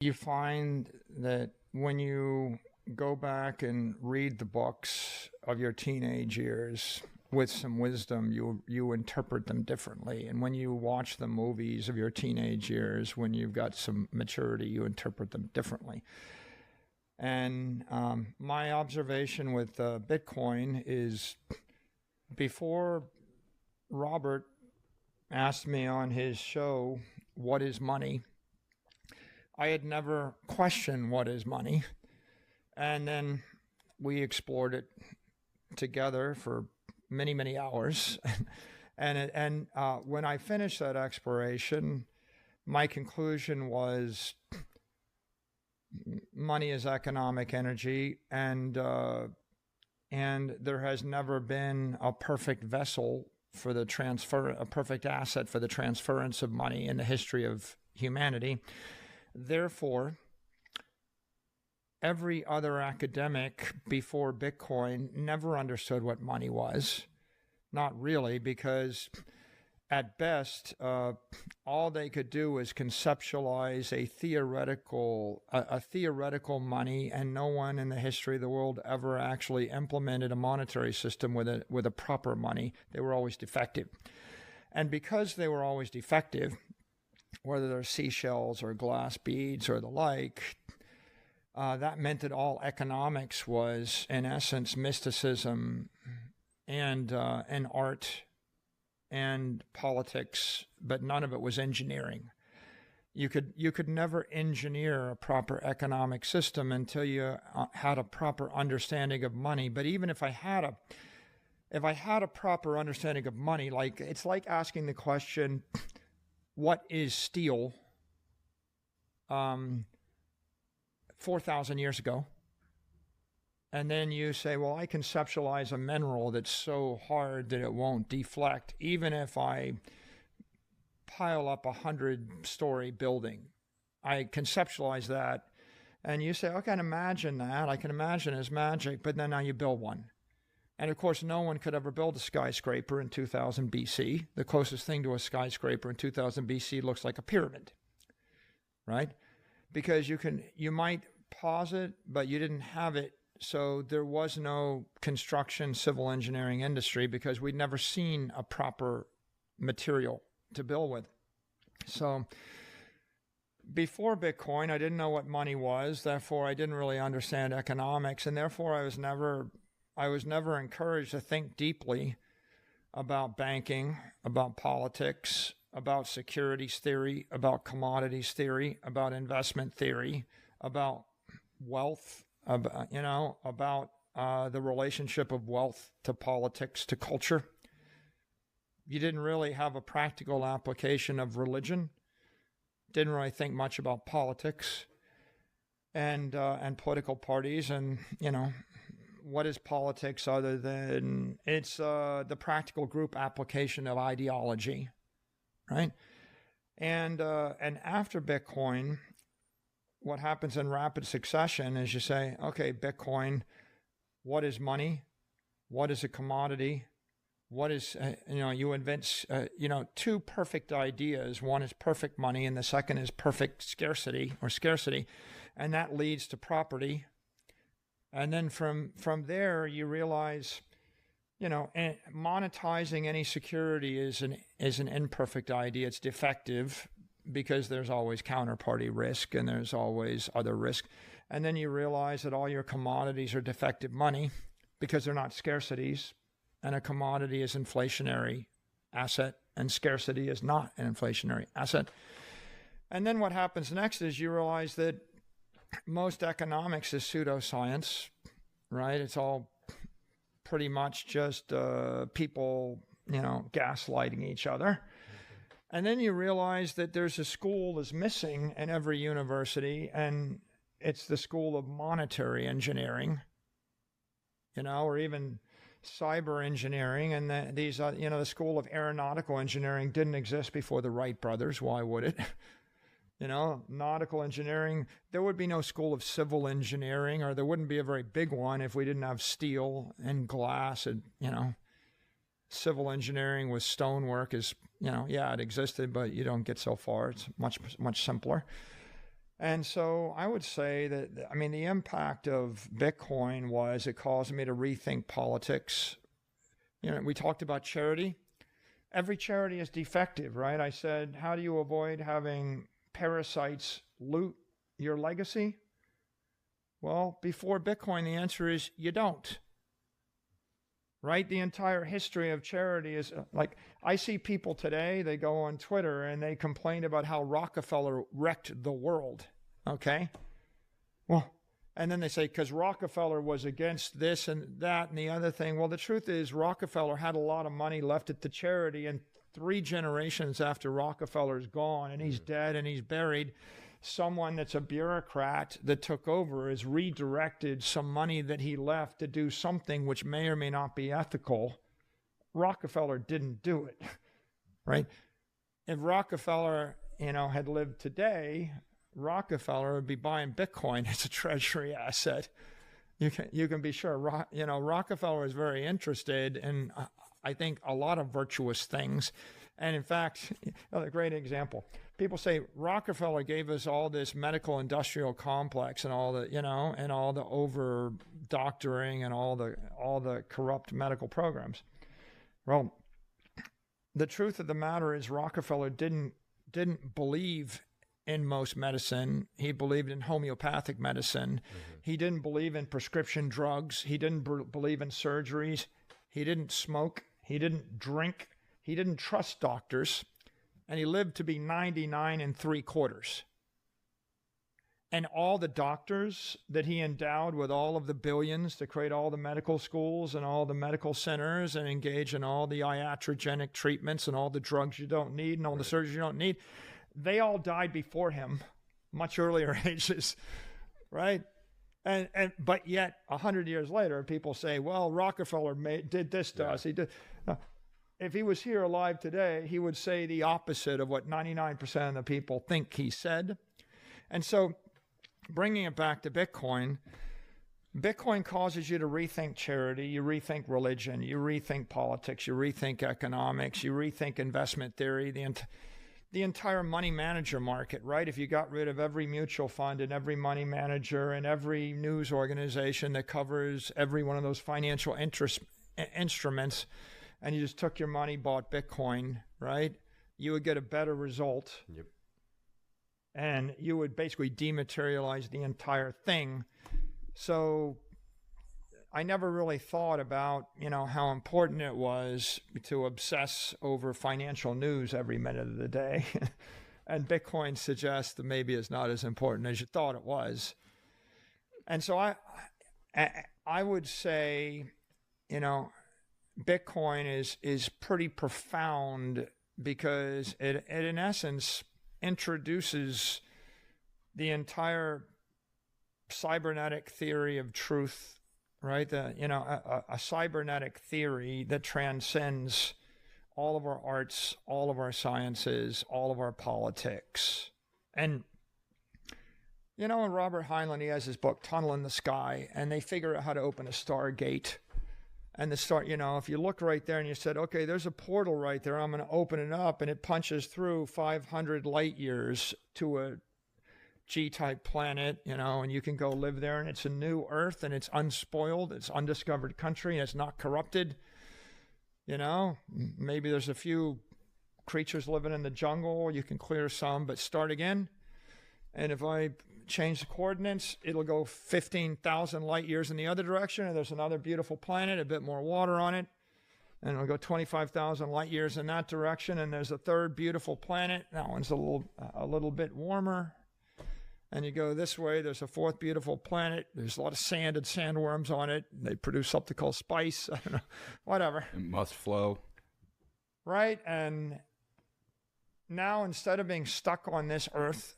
You find that when you go back and read the books of your teenage years with some wisdom, you interpret them differently. And when you watch the movies of your teenage years, when you've got some maturity, you interpret them differently. And my observation with Bitcoin is, before Robert asked me on his show, what is money? I had never questioned what is money. And then we explored it together for many, many hours. and when I finished that exploration, my conclusion was money is economic energy, and there has never been a perfect vessel for the transfer, a perfect asset for the transference of money in the history of humanity. Therefore, every other academic before Bitcoin never understood what money was. Not really, because at best, all they could do was conceptualize a theoretical money, and no one in the history of the world ever actually implemented a monetary system with a proper money. They were always defective. And because they were always defective, whether they're seashells or glass beads or the like, that meant that all economics was, in essence, mysticism and art and politics, but none of it was engineering. You could never engineer a proper economic system until you had a proper understanding of money. But even if I had a proper understanding of money, like, it's like asking the question, what is steel 4,000 years ago? And then you say, well, I conceptualize a mineral that's so hard that it won't deflect, even if I pile up 100-story building. I conceptualize that, and you say, I can imagine that. I can imagine it's magic, but then now you build one. And of course, no one could ever build a skyscraper in 2000 BC. The closest thing to a skyscraper in 2000 BC looks like a pyramid, right? Because you might pause it, but you didn't have it. So there was no construction, civil engineering industry, because we'd never seen a proper material to build with. So before Bitcoin, I didn't know what money was. Therefore, I didn't really understand economics. And therefore, I was never encouraged to think deeply about banking, about politics, about securities theory, about commodities theory, about investment theory, about wealth, about the relationship of wealth to politics, to culture. You didn't really have a practical application of religion. Didn't really think much about politics and political parties. And, what is politics other than it's the practical group application of ideology, right? And after Bitcoin, what happens in rapid succession is you say, okay, Bitcoin, what is money? What is a commodity? What is, you invent, two perfect ideas. One is perfect money, and the second is perfect scarcity. And that leads to property. And then from there, you realize, monetizing any security is an imperfect idea. It's defective, because there's always counterparty risk and there's always other risk. And then you realize that all your commodities are defective money because they're not scarcities, and a commodity is inflationary asset and scarcity is not an inflationary asset. And then what happens next is you realize that most economics is pseudoscience, right? It's all pretty much just people, gaslighting each other. And then you realize that there's a school that's missing in every university, and it's the school of monetary engineering, or even cyber engineering. And the school of aeronautical engineering didn't exist before the Wright brothers. Why would it? Nautical engineering, there would be no school of civil engineering, or there wouldn't be a very big one if we didn't have steel and glass. And, civil engineering with stonework is, it existed, but you don't get so far. It's much, much simpler. And so I would say that, I mean, the impact of Bitcoin was it caused me to rethink politics. You know, we talked about charity. Every charity is defective, right? I said, how do you avoid having parasites loot your legacy? Well, before Bitcoin, the answer is you don't. Right? The entire history of charity is like, I see people today, they go on Twitter and they complain about how Rockefeller wrecked the world. Okay? Well, and then they say, because Rockefeller was against this and that and the other thing. Well, the truth is, Rockefeller had a lot of money left at the charity, and 3 generations after Rockefeller's gone and he's dead and he's buried, someone that's a bureaucrat that took over has redirected some money that he left to do something which may or may not be ethical. Rockefeller didn't do it, right? If Rockefeller, had lived today, Rockefeller would be buying Bitcoin as a treasury asset. You can be sure. Rockefeller is very interested in, I think, a lot of virtuous things. And in fact, a great example. People say Rockefeller gave us all this medical industrial complex and all the, and all the over doctoring and all the corrupt medical programs. Well, the truth of the matter is Rockefeller didn't believe in most medicine. He believed in homeopathic medicine. Mm-hmm. He didn't believe in prescription drugs. He didn't believe in surgeries. He didn't smoke. He didn't drink. He didn't trust doctors. And he lived to be 99 3/4. And all the doctors that he endowed with all of the billions to create all the medical schools and all the medical centers and engage in all the iatrogenic treatments and all the drugs you don't need and all the surgeries you don't need, they all died before him, much earlier ages, right? But yet 100 years later, people say, well, Rockefeller did this to us. He did. If he was here alive today, he would say the opposite of what 99% of the people think he said. And so bringing it back to Bitcoin causes you to rethink charity, you rethink religion, you rethink politics, you rethink economics, you rethink investment theory, the entire money manager market, right? If you got rid of every mutual fund and every money manager and every news organization that covers every one of those financial instruments, and you just took your money, bought Bitcoin, right? You would get a better result. Yep. And you would basically dematerialize the entire thing. So I never really thought about, how important it was to obsess over financial news every minute of the day. And Bitcoin suggests that maybe it's not as important as you thought it was. And so I would say, Bitcoin is pretty profound because it in essence introduces the entire cybernetic theory of truth, right? A cybernetic theory that transcends all of our arts, all of our sciences, all of our politics. And in Robert Heinlein, he has his book Tunnel in the Sky, and they figure out how to open a stargate. And the start, if you look right there and you said, okay, there's a portal right there, I'm going to open it up, and it punches through 500 light years to a G-type planet, and you can go live there, and it's a new Earth, and it's unspoiled, it's undiscovered country, and it's not corrupted. Maybe there's a few creatures living in the jungle, you can clear some, but start again. And if I change the coordinates, it'll go 15,000 light years in the other direction, and there's another beautiful planet, a bit more water on it, and it'll go 25,000 light years in that direction, and there's a third beautiful planet. That one's a little bit warmer. And you go this way, there's a fourth beautiful planet. There's a lot of sand and sandworms on it. They produce something called spice. I don't know, whatever. It must flow. Right, and now instead of being stuck on this earth,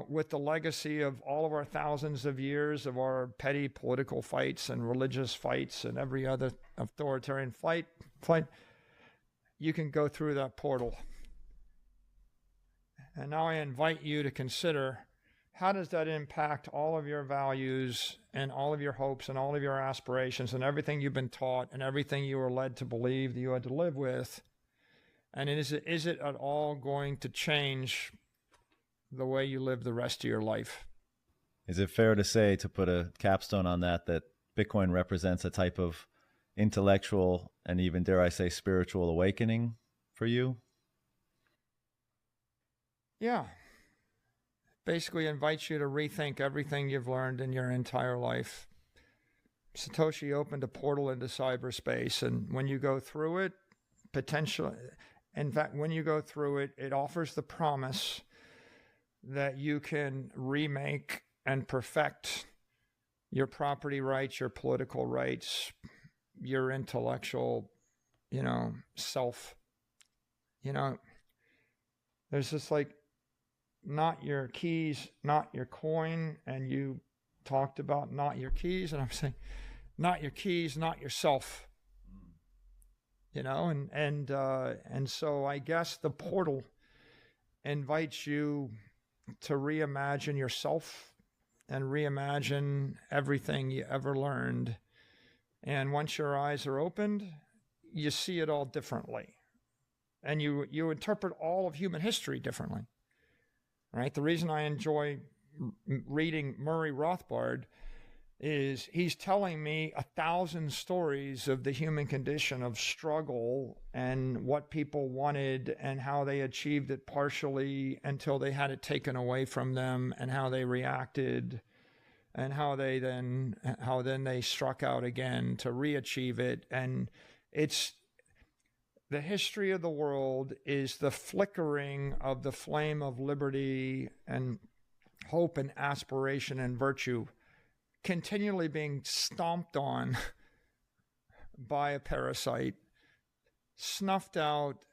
with the legacy of all of our thousands of years of our petty political fights and religious fights and every other authoritarian fight, you can go through that portal. And now I invite you to consider, how does that impact all of your values and all of your hopes and all of your aspirations and everything you've been taught and everything you were led to believe that you had to live with? And is it at all going to change the way you live the rest of your life. Is it fair to say, to put a capstone on that, that Bitcoin represents a type of intellectual and even, dare I say, spiritual awakening for you? Yeah. Basically invites you to rethink everything you've learned in your entire life. Satoshi opened a portal into cyberspace, and when you go through it, in fact, when you go through it, it offers the promise that you can remake and perfect your property rights, your political rights, your intellectual, self. There's this like, not your keys, not your coin, and you talked about not your keys, and I'm saying, not your keys, not yourself. And so I guess the portal invites you to reimagine yourself and reimagine everything you ever learned. And once your eyes are opened, you see it all differently. And you interpret all of human history differently. Right? The reason I enjoy reading Murray Rothbard is he's telling me 1,000 stories of the human condition of struggle and what people wanted and how they achieved it partially until they had it taken away from them, and how they reacted, and how then they struck out again to re-achieve it. And it's the history of the world is the flickering of the flame of liberty and hope and aspiration and virtue continually being stomped on by a parasite, snuffed out.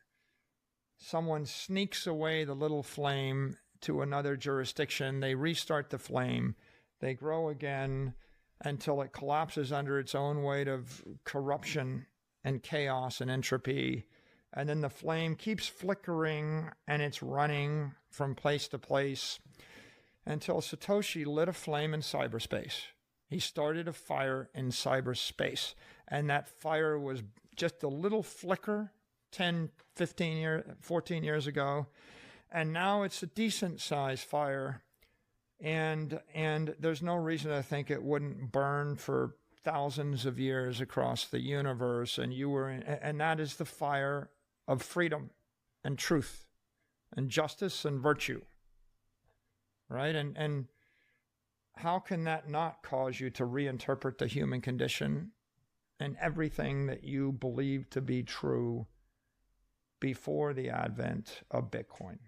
Someone sneaks away the little flame to another jurisdiction. They restart the flame. They grow again until it collapses under its own weight of corruption and chaos and entropy. And then the flame keeps flickering, and it's running from place to place until Satoshi lit a flame in cyberspace. He started a fire in cyberspace, and that fire was just a little flicker 10, 15 years, 14 years ago, and now it's a decent sized fire, and there's no reason to think it wouldn't burn for thousands of years across the universe. And that is the fire of freedom and truth and justice and virtue, right? And how can that not cause you to reinterpret the human condition and everything that you believe to be true before the advent of Bitcoin?